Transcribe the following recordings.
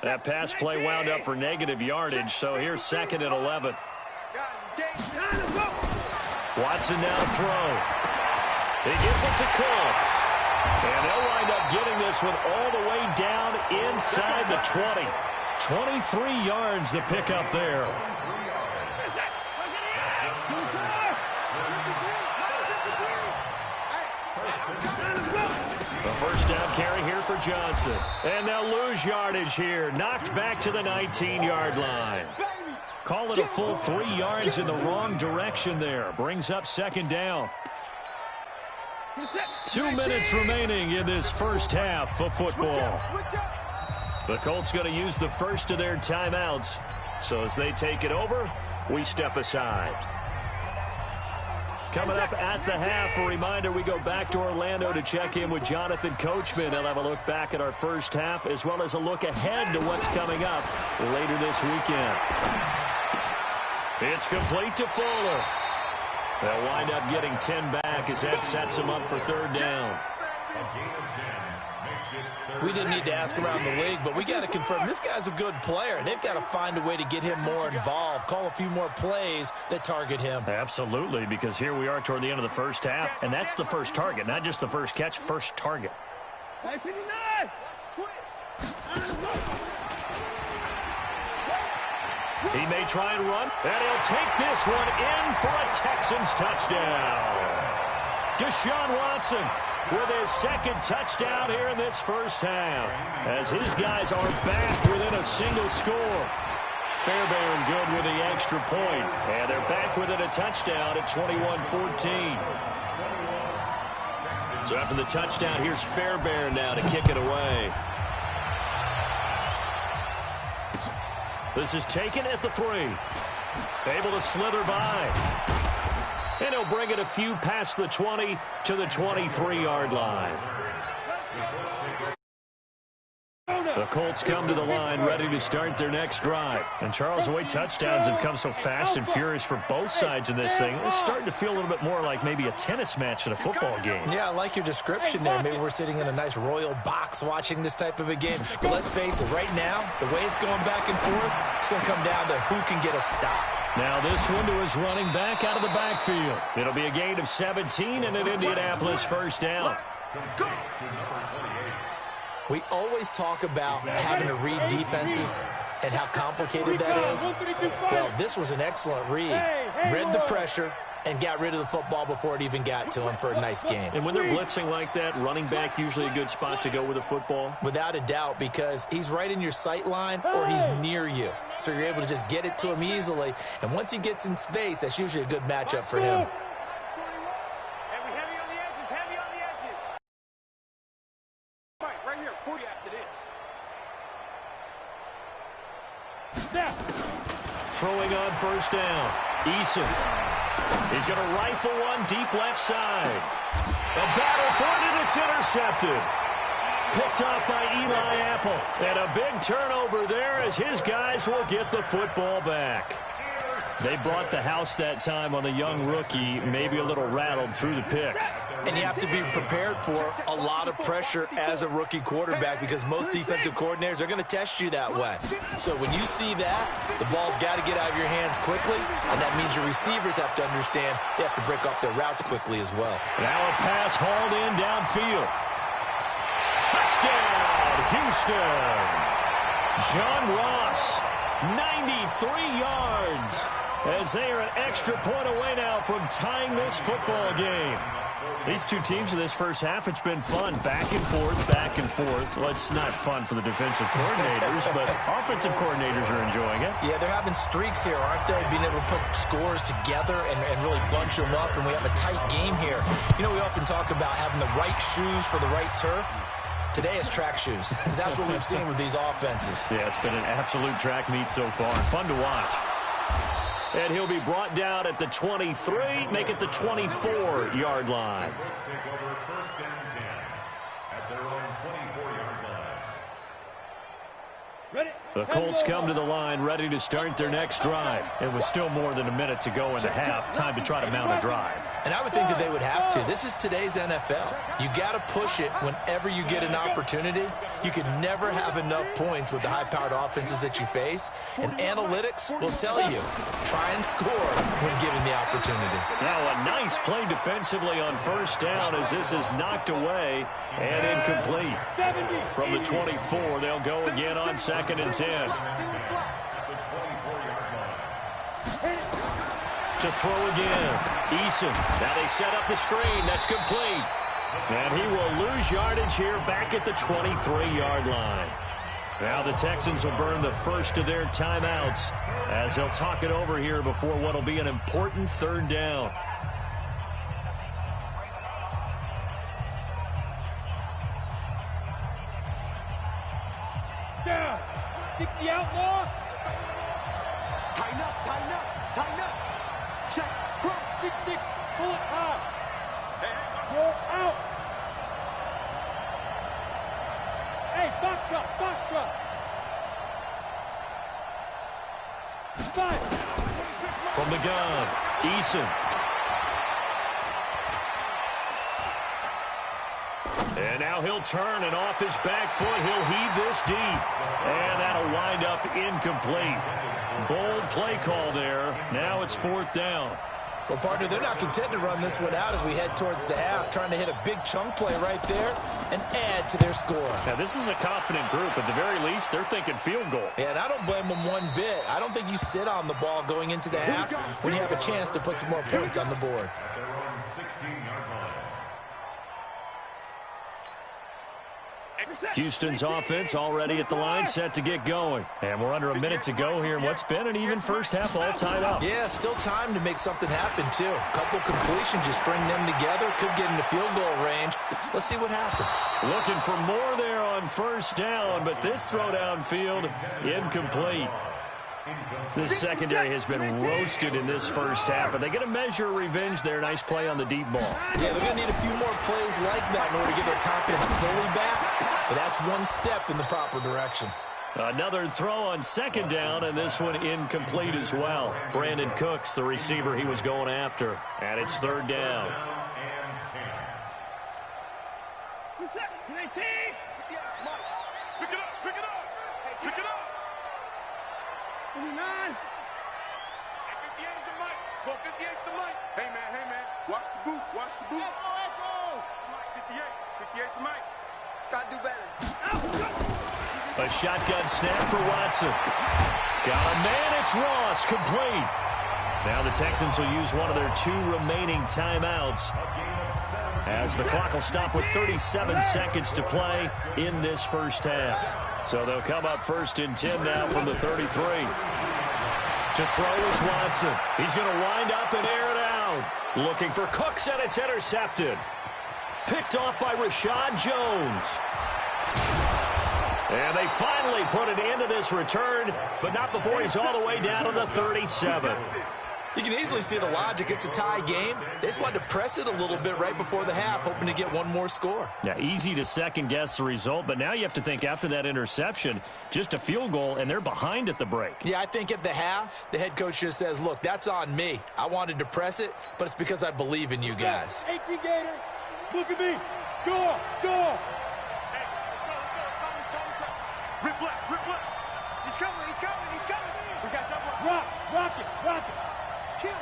That pass play wound up for negative yardage, so here's 2nd and 11. Watson now to throw. He gives it to Cooks. And they'll wind up getting this one all the way down inside the 20. 23 yards the pickup there. The first down carry here for Johnson. And they'll lose yardage here. Knocked back to the 19-yard line. Call it a full 3 yards in the wrong direction there. Brings up 2nd down. 2 minutes remaining in this first half of football. The Colts going to use the first of their timeouts. So as they take it over, we step aside. Coming up at the half, a reminder, we go back to Orlando to check in with Jonathan Coachman. He'll have a look back at our first half as well as a look ahead to what's coming up later this weekend. It's complete to Fuller. They'll wind up getting 10 back as that sets them up for 3rd down. We didn't need to ask around the league, but we got to confirm this guy's a good player. They've got to find a way to get him more involved, call a few more plays that target him. Absolutely, because here we are toward the end of the first half, and that's the first target, not just the first catch, first target. He may try and run, and he'll take this one in for a Texans touchdown. Deshaun Watson with his 2nd touchdown here in this first half, as his guys are back within a single score. Fairbairn good with the extra point, and they're back within a touchdown at 21-14. So after the touchdown, here's Fairbairn now to kick it away. This is taken at the 3. Able to slither by. And he'll bring it a few past the 20 to the 23-yard line. The Colts come to the line ready to start their next drive. And Charles, the way touchdowns have come so fast and furious for both sides of this thing, it's starting to feel a little bit more like maybe a tennis match at a football game. Yeah, I like your description there. Maybe we're sitting in a nice royal box watching this type of a game. But let's face it, right now, the way it's going back and forth, it's going to come down to who can get a stop. Now this one to his running back out of the backfield. It'll be a gain of 17 and an Indianapolis first down. We always talk about having to read defenses and how complicated that is. Well, this was an excellent read. Read the pressure and got rid of the football before it even got to him for a nice game. And when they're blitzing like that, running back usually a good spot to go with the football? Without a doubt, because he's right in your sight line or he's near you. So you're able to just get it to him easily. And once he gets in space, that's usually a good matchup for him. Throwing on first down. Eason. He's going to rifle one deep left side. A battle for it, and it's intercepted. Picked off by Eli Apple. And a big turnover there as his guys will get the football back. They brought the house that time on the young rookie, maybe a little rattled through the pick. And you have to be prepared for a lot of pressure as a rookie quarterback because most defensive coordinators are going to test you that way. So when you see that, the ball's got to get out of your hands quickly, and that means your receivers have to understand they have to break off their routes quickly as well. Now a pass hauled in downfield. Touchdown, Houston. John Ross, 93 yards, as they are an extra point away now from tying this football game. These two teams in this first half, it's been fun. Back and forth, back and forth. Well, it's not fun for the defensive coordinators, but offensive coordinators are enjoying it. Yeah, they're having streaks here, aren't they? Being able to put scores together and really bunch them up, and we have a tight game here. You know, we often talk about having the right shoes for the right turf. Today it's track shoes. That's what we've seen with these offenses. Yeah, it's been an absolute track meet so far. Fun to watch. And he'll be brought down at the 23, make it the 24-yard line. Take over first and 10 at their own 24-yard line. The Colts come to the line ready to start their next drive. It was still more than a minute to go in the half. Time to try to mount a drive. And I would think that they would have to. This is today's NFL. You got to push it whenever you get an opportunity. You can never have enough points with the high-powered offenses that you face. And analytics will tell you, try and score when given the opportunity. Now a nice play defensively on first down as this is knocked away and incomplete. From the 24, they'll go again on 2nd and 10. To throw again. Eason. Now they set up the screen. That's complete. And he will lose yardage here back at the 23-yard line. Now the Texans will burn the first of their timeouts as they'll talk it over here before what will be an important 3rd down. Down. 60 outlaw. Tighten up, tighten up, tighten up. Check. Cross. 6-6. Pull it out. Roll out. Hey, box drop, box drop. 5. From the gun, Eason. And now he'll turn, and off his back foot, he'll heave this deep. And that'll wind up incomplete. Bold play call there. Now it's 4th down. Well, partner, they're not content to run this one out as we head towards the half, trying to hit a big chunk play right there and add to their score. Now, this is a confident group. At the very least, they're thinking field goal. Yeah, and I don't blame them one bit. I don't think you sit on the ball going into the half when you have a chance to put some more points on the board. Houston's offense already at the line, set to get going. And we're under a minute to go here in what's been an even first half, all tied up. Yeah, still time to make something happen, too. A couple completions, just string them together. Could get into field goal range. Let's see what happens. Looking for more there on first down, but this throw downfield, incomplete. This secondary has been roasted in this first half, but they get a measure of revenge there. Nice play on the deep ball. Yeah, they're going to need a few more plays like that in order to get their confidence fully back, but that's one step in the proper direction. Another throw on 2nd down, and this one incomplete as well. Brandon Cooks, the receiver he was going after, and it's 3rd down. What's up? Can I take? Pick it up, pick it up, pick it up. 59. 58 is the mic. Go 58 is the mic. Hey, man. Watch the boot. Watch the boot. Echo. 58. 58 is the mic. Gotta do better. A shotgun snap for Watson. Got a man. It's Ross. Complete. Now the Texans will use one of their 2 remaining timeouts as the clock will stop with 37 seconds to play in this first half. So they'll come up 1st and 10 now from the 33. To throw is Watson. He's going to wind up and air it out. Looking for Cooks, and it's intercepted. Picked off by Rashad Jones. And they finally put an end to this return, but not before he's all the way down to the 37. You can easily see the logic. It's a tie game. They just wanted to press it a little bit right before the half, hoping to get one more score. Yeah, easy to second-guess the result, but now you have to think after that interception, just a field goal, and they're behind at the break. Yeah, I think at the half, the head coach just says, look, that's on me. I wanted to press it, but it's because I believe in you guys. 18 Gator, look at me. Go. Rip left. He's coming. We got that one. Rock it. Kill.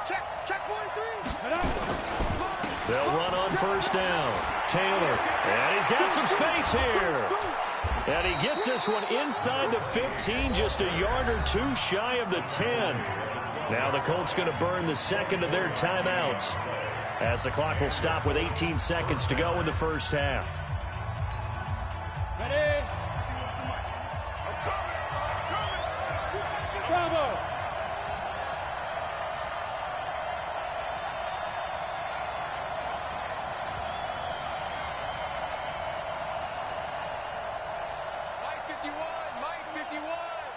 Check 43. They'll run on first down. Taylor, and he's got some space here. And he gets this one inside the 15, just a yard or 2 shy of the 10. Now the Colts going to burn the second of their timeouts as the clock will stop with 18 seconds to go in the first half. Ready? Bravo.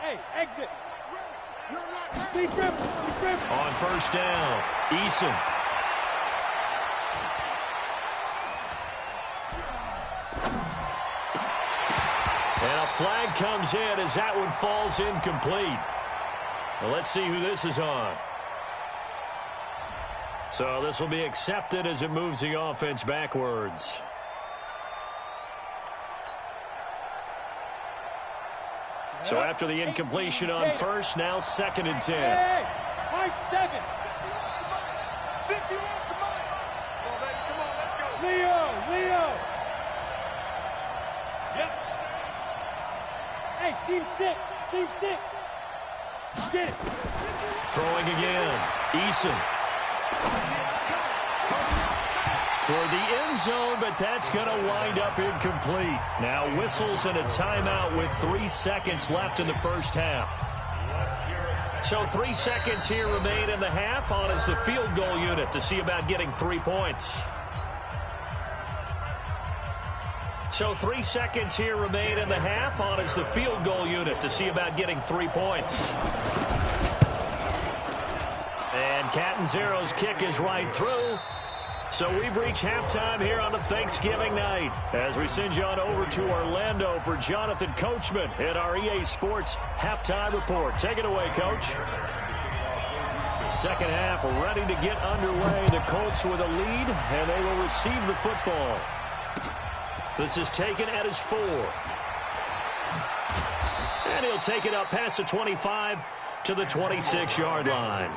Hey, exit. Deep grip. On first down, Eason. And a flag comes in as that one falls incomplete. Well, let's see who this is on. So this will be accepted as it moves the offense backwards. So after the incompletion on first, now 2nd and 10. Hey, my 7. 51, come on. Come on, baby, come on, let's go. Leo. Yep. Hey, team 6. Get it. Throwing again. Eason. Toward the end zone, but that's going to wind up incomplete. Now whistles and a timeout with 3 seconds left in the first half. So 3 seconds here remain in the half. On is the field goal unit to see about getting 3 points. So 3 seconds here remain in the half. On is the field goal unit to see about getting 3 points. And Catanzero's kick is right through. So we've reached halftime here on a Thanksgiving night as we send you on over to Orlando for Jonathan Coachman in our EA Sports Halftime Report. Take it away, Coach. Second half ready to get underway. The Colts with a lead, and they will receive the football. This is taken at his 4. And he'll take it up past the 25 to the 26-yard line.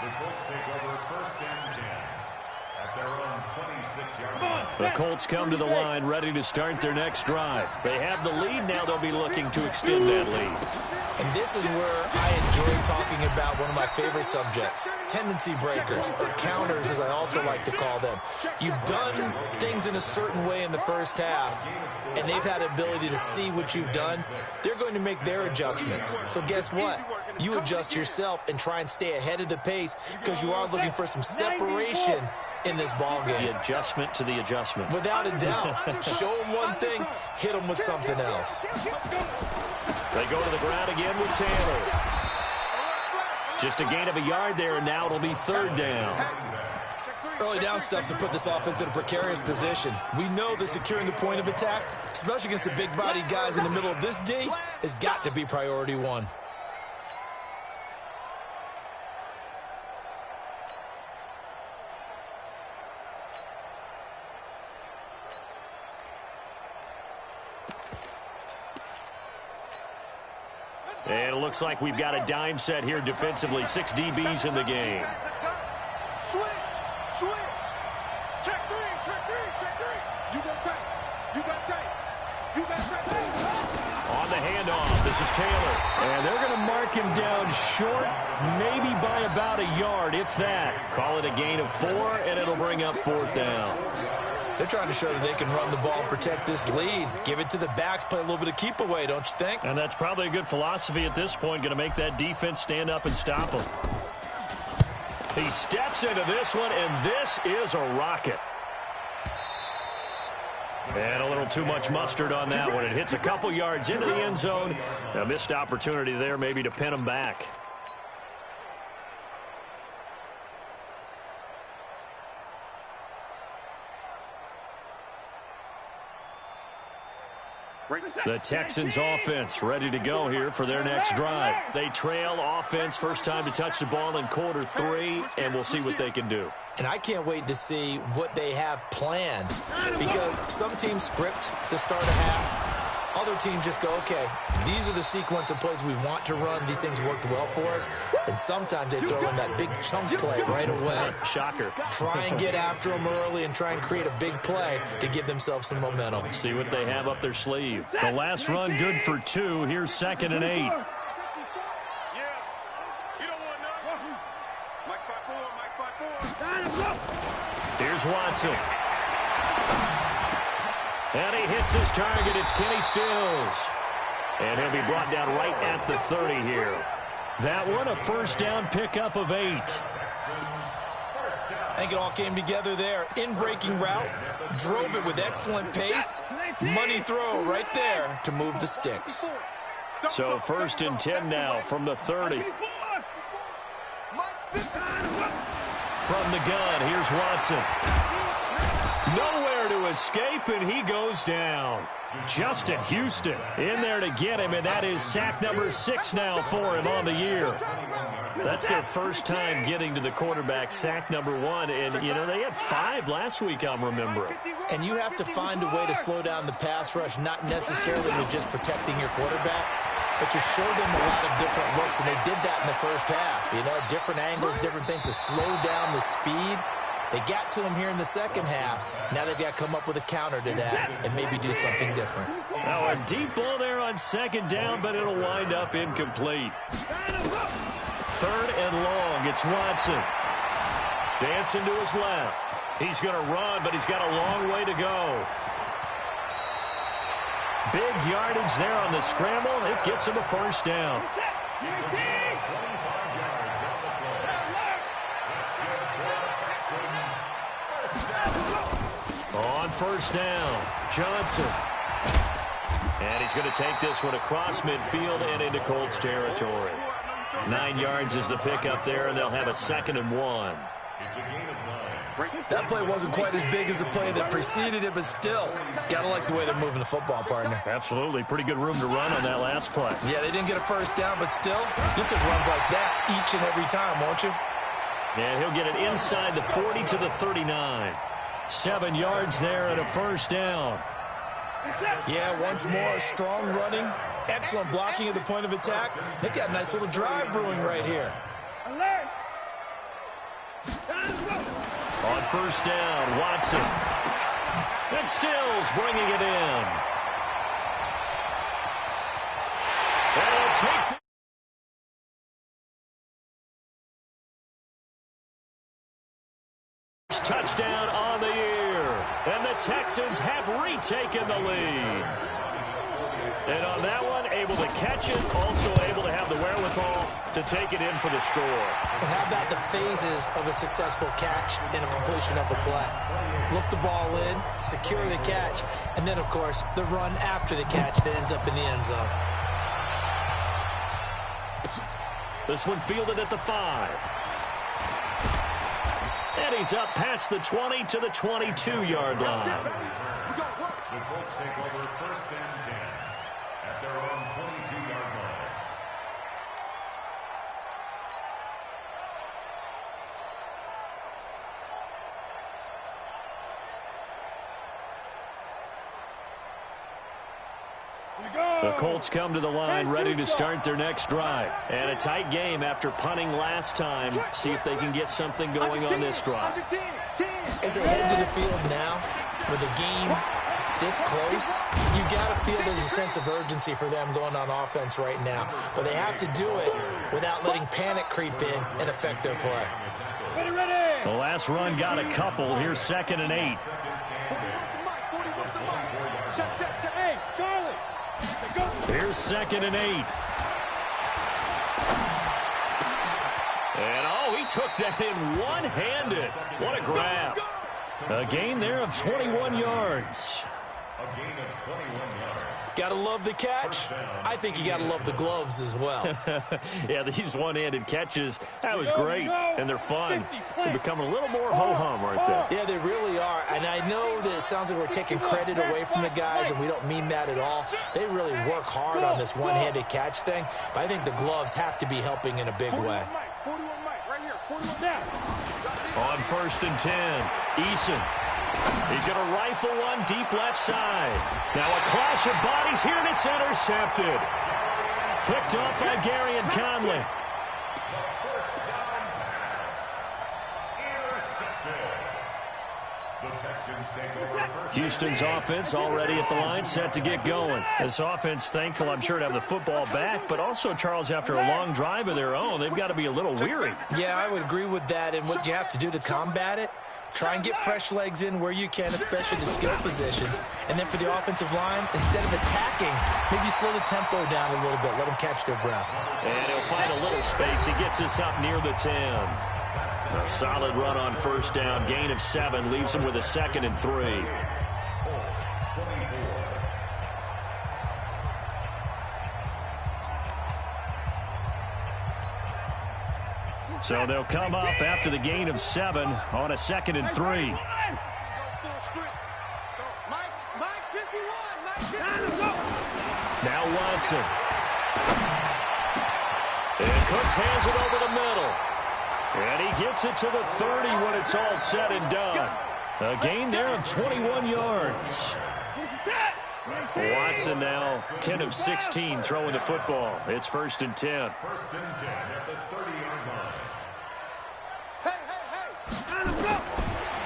The Colts take over 1st and 10 at their own 26-yard line. The Colts come to the line ready to start their next drive. They have the lead. Now they'll be looking to extend that lead. And this is where I enjoy talking about one of my favorite subjects, tendency breakers, or counters as I also like to call them. You've done things in a certain way in the first half, and they've had the ability to see what you've done. They're going to make their adjustments. So guess what? You adjust yourself and try and stay ahead of the pace because you are looking for some separation in this ball game. The adjustment to the adjustment. Without a doubt. Show them one thing, hit them with something else. They go to the ground again with Taylor. Just a gain of a yard there, and now it'll be 3rd down. Early down stuff to put this offense in a precarious position. We know that securing the point of attack, especially against the big-bodied guys in the middle of this D, has got to be priority 1. And it looks like we've got a dime set here defensively. 6 DBs in the game. Switch. Check 3. You got tight. On the handoff, this is Taylor. And they're going to mark him down short, maybe by about a yard, if that. Call it a gain of 4, and it'll bring up 4th down. They're trying to show that they can run the ball and protect this lead. Give it to the backs, play a little bit of keep away, don't you think? And that's probably a good philosophy at this point, going to make that defense stand up and stop him. He steps into this one, and this is a rocket. And a little too much mustard on that one. It hits a couple yards into the end zone. A missed opportunity there maybe to pin him back. The Texans offense ready to go here for their next drive. They trail offense, first time to touch the ball in quarter 3, and we'll see what they can do. And I can't wait to see what they have planned, because some teams script to start a half. Other teams just go, okay, these are the sequence of plays we want to run. These things worked well for us. And sometimes they throw in that big chunk play right away. Shocker. Try and get after them early and try and create a big play to give themselves some momentum. See what they have up their sleeve. The last run good for 2. Here's 2nd and 8. Here's Watson. And he hits his target. It's Kenny Stills. And he'll be brought down right at the 30 here. That one, a first down pickup of 8. I think it all came together there. In-breaking route, drove it with excellent pace. Money throw right there to move the sticks. So 1st and 10 now from the 30. From the gun, here's Watson. Nowhere to escape, and he goes down. Justin Houston in there to get him, and that is sack number 6 now for him on the year. That's their first time getting to the quarterback, sack number 1. And, you know, they had 5 last week, I'm remembering. And you have to find a way to slow down the pass rush, not necessarily with just protecting your quarterback, but you show them a lot of different looks, and they did that in the first half. You know, different angles, different things to slow down the speed. They got to him here in the second half. Now they've got to come up with a counter to that and maybe do something different. Now a deep ball there on second down, but it'll wind up incomplete. 3rd and long. It's Watson. Dancing to his left. He's going to run, but he's got a long way to go. Big yardage there on the scramble. It gets him a first down. On first down, Johnson. And he's going to take this one across midfield and into Colts territory. 9 yards is the pickup there, and they'll have a 2nd and 1. That play wasn't quite as big as the play that preceded it, but still, got to like the way they're moving the football, partner. Absolutely. Pretty good room to run on that last play. Yeah, they didn't get a first down, but still, you'll take runs like that each and every time, won't you? And he'll get it inside the 40 to the 39. 7 yards there and a first down. Yeah, once more, strong running, excellent blocking at the point of attack. They've got a nice little drive brewing right here. On first down, Watson. And Stills bringing it in. And he'll take the touchdown on the year. And the Texans have retaken the lead. And on that one, able to catch it, also able to have the wherewithal to take it in for the score. And how about the phases of a successful catch and a completion of a play? Look the ball in, secure the catch, and then, of course, the run after the catch that ends up in the end zone. This one fielded at the 5. And he's up past the 20 to the 22-yard line. The Colts take over 1st and 10 at their own 22-yard line. The Colts come to the line ready to start their next drive. And a tight game after punting last time. See if they can get something going on this drive. As they head to the field now, with the game this close, you got to feel there's a sense of urgency for them going on offense right now. But they have to do it without letting panic creep in and affect their play. The last run got a couple. Here's 2nd and 8. Here's 2nd and 8. And, oh, he took that in one-handed. What a grab. A gain there of 21 yards. A gain of 21 yards. Gotta love the catch. I think you gotta love the gloves as well. Yeah, these one-handed catches, that was great, and they're fun. They're becoming a little more ho-hum right there. Yeah, they really are, and I know that it sounds like we're taking credit away from the guys, and we don't mean that at all. They really work hard on this one-handed catch thing, but I think the gloves have to be helping in a big way. On 1st and 10, Eason. He's going to rifle one deep left side. Now a clash of bodies here, and it's intercepted. Picked up by Gary and Conley. Houston's offense already at the line, set to get going. This offense, thankful, I'm sure, to have the football back, but also, Charles, after a long drive of their own, they've got to be a little weary. Yeah, I would agree with that, and what you have to do to combat it, try and get fresh legs in where you can, especially the skill positions. And then for the offensive line, instead of attacking, maybe slow the tempo down a little bit, let them catch their breath. And he'll find a little space. He gets us up near the 10. A solid run on first down. Gain of 7 leaves him with a 2nd and 3. So they'll come up after the gain of 7 on a 2nd and 3. Now Watson. And Cooks hands it over the middle. And he gets it to the 30 when it's all said and done. A gain there of 21 yards. Watson now 10 of 16 throwing the football. It's 1st and 10. 1st and 10 at the 30-yard line.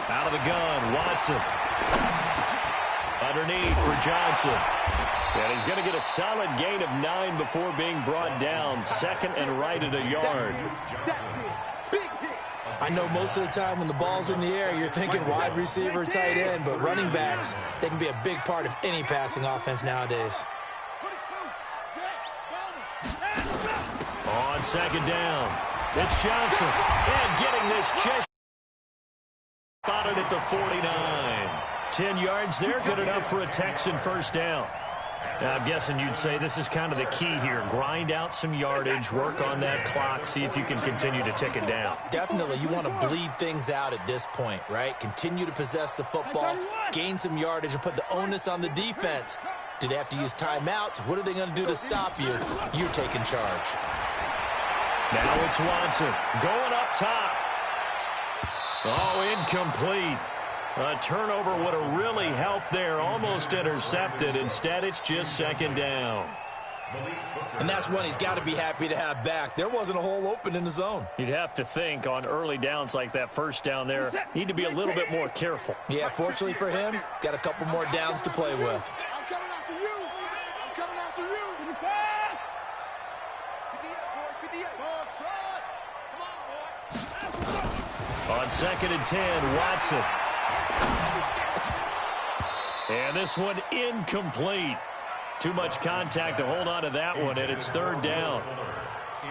Out of the gun, Watson. Underneath for Johnson. And he's going to get a solid gain of 9 before being brought down. 2nd and right at a yard. I know most of the time when the ball's in the air, you're thinking wide receiver, tight end, but running backs, they can be a big part of any passing offense nowadays. On 2nd down, it's Johnson. And getting this chest spotted at the 49. 10 yards there, good enough for a Texan 1st down. Now, I'm guessing you'd say this is kind of the key here. Grind out some yardage, work on that clock, see if you can continue to tick it down. Definitely, you want to bleed things out at this point, right? Continue to possess the football, gain some yardage, and put the onus on the defense. Do they have to use timeouts? What are they going to do to stop you? You're taking charge. Now it's Watson going up top. Oh, incomplete. A turnover would have really helped there. Almost intercepted. Instead, it's just 2nd down. And that's one he's got to be happy to have back. There wasn't a hole open in the zone. You'd have to think on early downs like that 1st down there, need to be a little bit more careful. Yeah, fortunately for him, got a couple more downs to play with. I'm coming after you. I'm coming after you. 58, boy. Come on, boy. On 2nd and 10, Watson. And this one incomplete. Too much contact to hold on to that one, and it's 3rd down.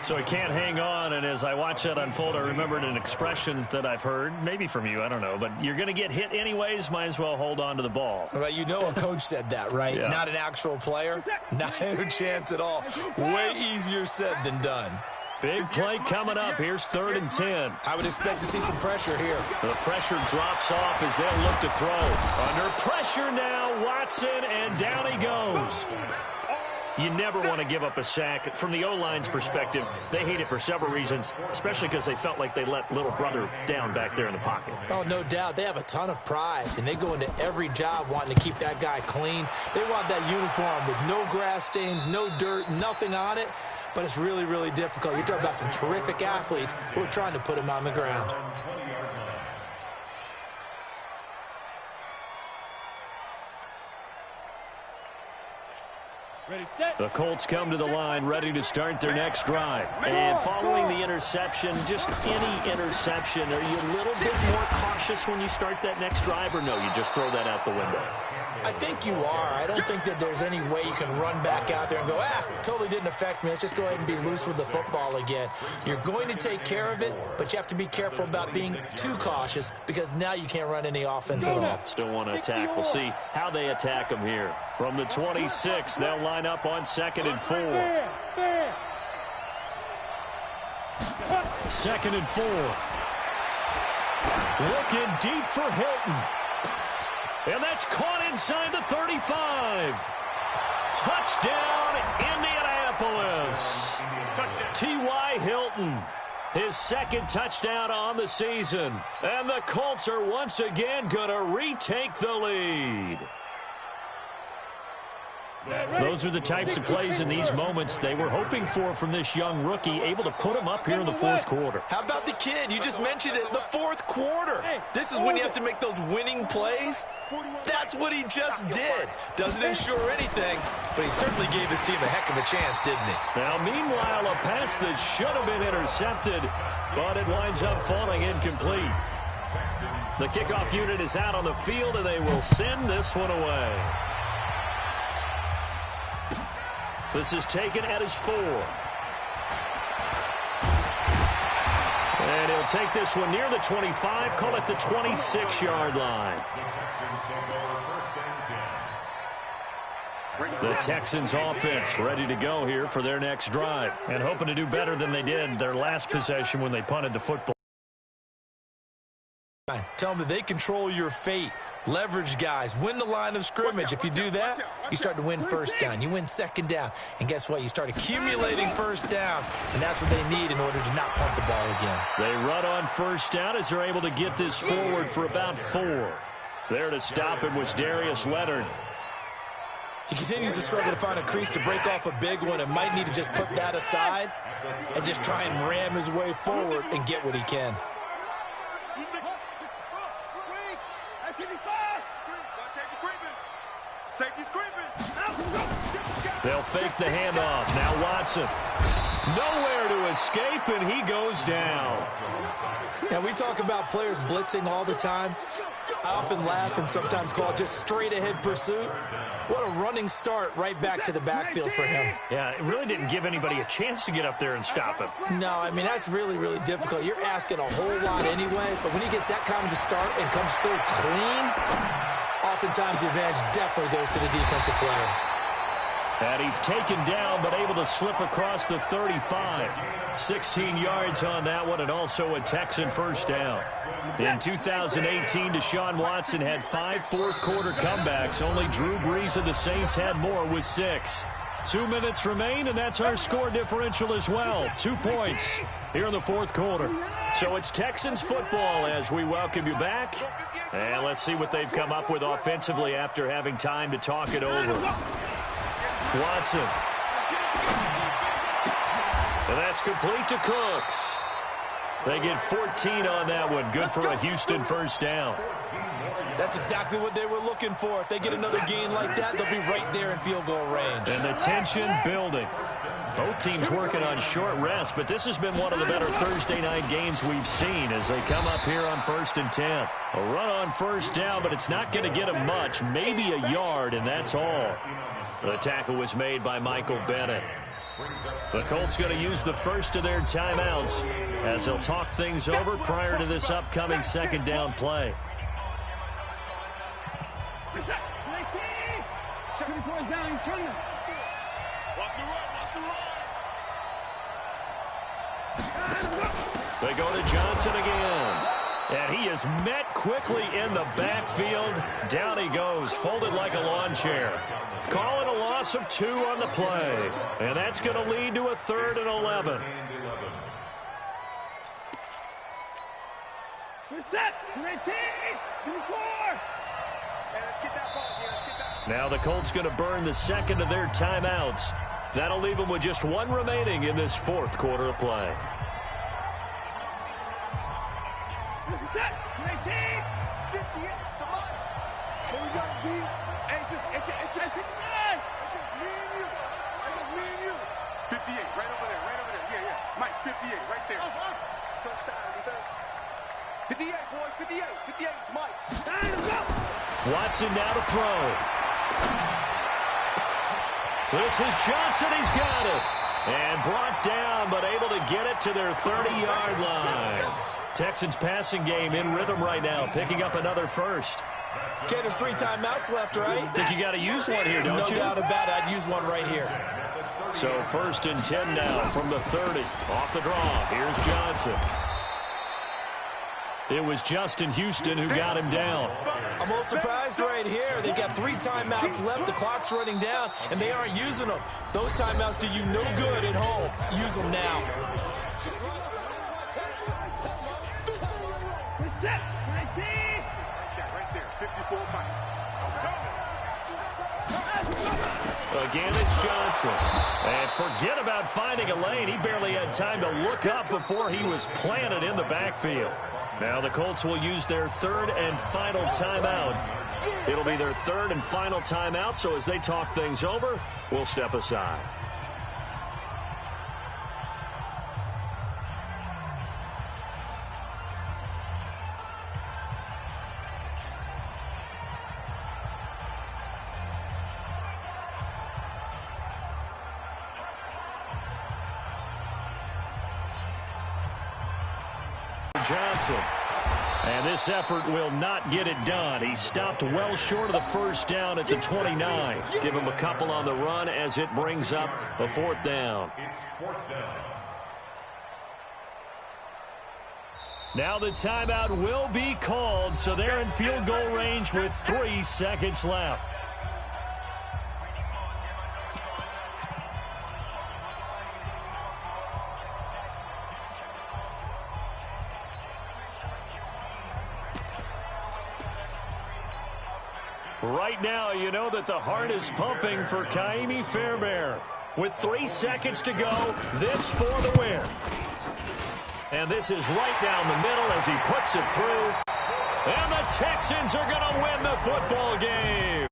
So he can't hang on, and as I watch that unfold, I remembered an expression that I've heard, maybe from you, I don't know, but you're going to get hit anyways, might as well hold on to the ball. Well, you know a coach said that, right? Yeah. Not an actual player. Not a chance at all. Way easier said than done. Big play coming up. Here's 3rd and 10. I would expect to see some pressure here. The pressure drops off as they'll look to throw. Under pressure now, Watson, and down he goes. You never want to give up a sack. From the O-line's perspective, they hate it for several reasons, especially because they felt like they let little brother down back there in the pocket. Oh, no doubt. They have a ton of pride, and they go into every job wanting to keep that guy clean. They want that uniform with no grass stains, no dirt, nothing on it. But it's really, really difficult. You're talking about some terrific athletes who are trying to put him on the ground. Ready, set. The Colts come to the line ready to start their next drive. And following the interception, just any interception, are you a little bit more cautious when you start that next drive, or no, you just throw that out the window? I think you are. I don't think that there's any way you can run back out there and go, totally didn't affect me. Let's just go ahead and be loose with the football again. You're going to take care of it, but you have to be careful about being too cautious because now you can't run any offense at all. Still want to attack. We'll see how they attack them here. From the 26, they'll line up on 2nd and 4. 2nd and 4. Looking deep for Hilton. And that's caught inside the 35. Touchdown, Indianapolis. T.Y. Hilton, his 2nd touchdown on the season. And the Colts are once again going to retake the lead. Those are the types of plays in these moments they were hoping for from this young rookie, able to put him up here in the 4th quarter. How about the kid? You just mentioned it, the 4th quarter. This is when you have to make those winning plays. That's what he just did. Doesn't ensure anything, but he certainly gave his team a heck of a chance, didn't he? Now, meanwhile, a pass that should have been intercepted, but it winds up falling incomplete. The kickoff unit is out on the field, and they will send this one away. This is taken at his 4. And he'll take this one near the 25, call it the 26-yard line. The Texans offense ready to go here for their next drive and hoping to do better than they did their last possession when they punted the football. Tell them that they control your fate. Leverage guys. Win the line of scrimmage. If you do that, you start to win first down. You win second down. And guess what? You start accumulating first downs. And that's what they need in order to not punt the ball again. They run on first down as they're able to get this forward for about 4. There to stop it was Darius Leonard. He continues to struggle to find a crease to break off a big one and might need to just put that aside and just try and ram his way forward and get what he can. They'll fake the handoff. Now Watson. Nowhere to escape, and he goes down. Now, we talk about players blitzing all the time. I often laugh and sometimes call it just straight-ahead pursuit. What a running start right back to the backfield for him. Yeah, it really didn't give anybody a chance to get up there and stop him. No, I mean, that's really, really difficult. You're asking a whole lot anyway, but when he gets that kind of a start and comes through clean, oftentimes the advantage definitely goes to the defensive player. And he's taken down, but able to slip across the 35. 16 yards on that one, and also a Texan first down. In 2018, Deshaun Watson had 5 fourth-quarter comebacks. Only Drew Brees of the Saints had more with 6. 2 minutes remain, and that's our score differential as well. 2 points here in the fourth quarter. So it's Texans football as we welcome you back. And let's see what they've come up with offensively after having time to talk it over. Watson. And that's complete to Cooks. They get 14 on that one. Good for a Houston first down. That's exactly what they were looking for. If they get another gain like that, they'll be right there in field goal range. And the tension building. Both teams working on short rest, but this has been one of the better Thursday night games we've seen as they come up here on 1st and 10. A run on first down, but it's not going to get them much. Maybe a yard, and that's all. The tackle was made by Michael Bennett. The Colts going to use the first of their timeouts as they'll talk things over prior to this upcoming second down play. They go to Johnson again. And he is met quickly in the backfield. Down he goes, folded like a lawn chair. Calling a loss of 2 on the play. And that's going to lead to a 3rd and 11. Now the Colts going to burn the second of their timeouts. That'll leave them with just 1 remaining in this fourth quarter of play. Watson now to throw. This is Johnson. He's got it. And brought down, but able to get it to their 30-yard line. Texans passing game in rhythm right now, picking up another first. Okay, there's 3 timeouts left, right? Think you got to use one here, don't you? No doubt about it. I'd use one right here. So 1st and 10 now from the 30. Off the draw. Here's Johnson. It was Justin Houston who got him down. I'm a little surprised right here. They've got 3 timeouts left. The clock's running down, and they aren't using them. Those timeouts do you no good at home. Use them now. Again, it's Johnson. And forget about finding a lane. He barely had time to look up before he was planted in the backfield. Now the Colts will use their 3rd and final timeout. It'll be their 3rd and final timeout, so as they talk things over, we'll step aside. Johnson. And this effort will not get it done. He stopped well short of the first down at the 29. Give him a couple on the run as it brings up a 4th down. It's 4th down. Now the timeout will be called, so they're in field goal range with 3 seconds left. Right now, you know that the heart is pumping for Kaimi Fairbairn. With 3 seconds to go, this for the win. And this is right down the middle as he puts it through. And the Texans are going to win the football game.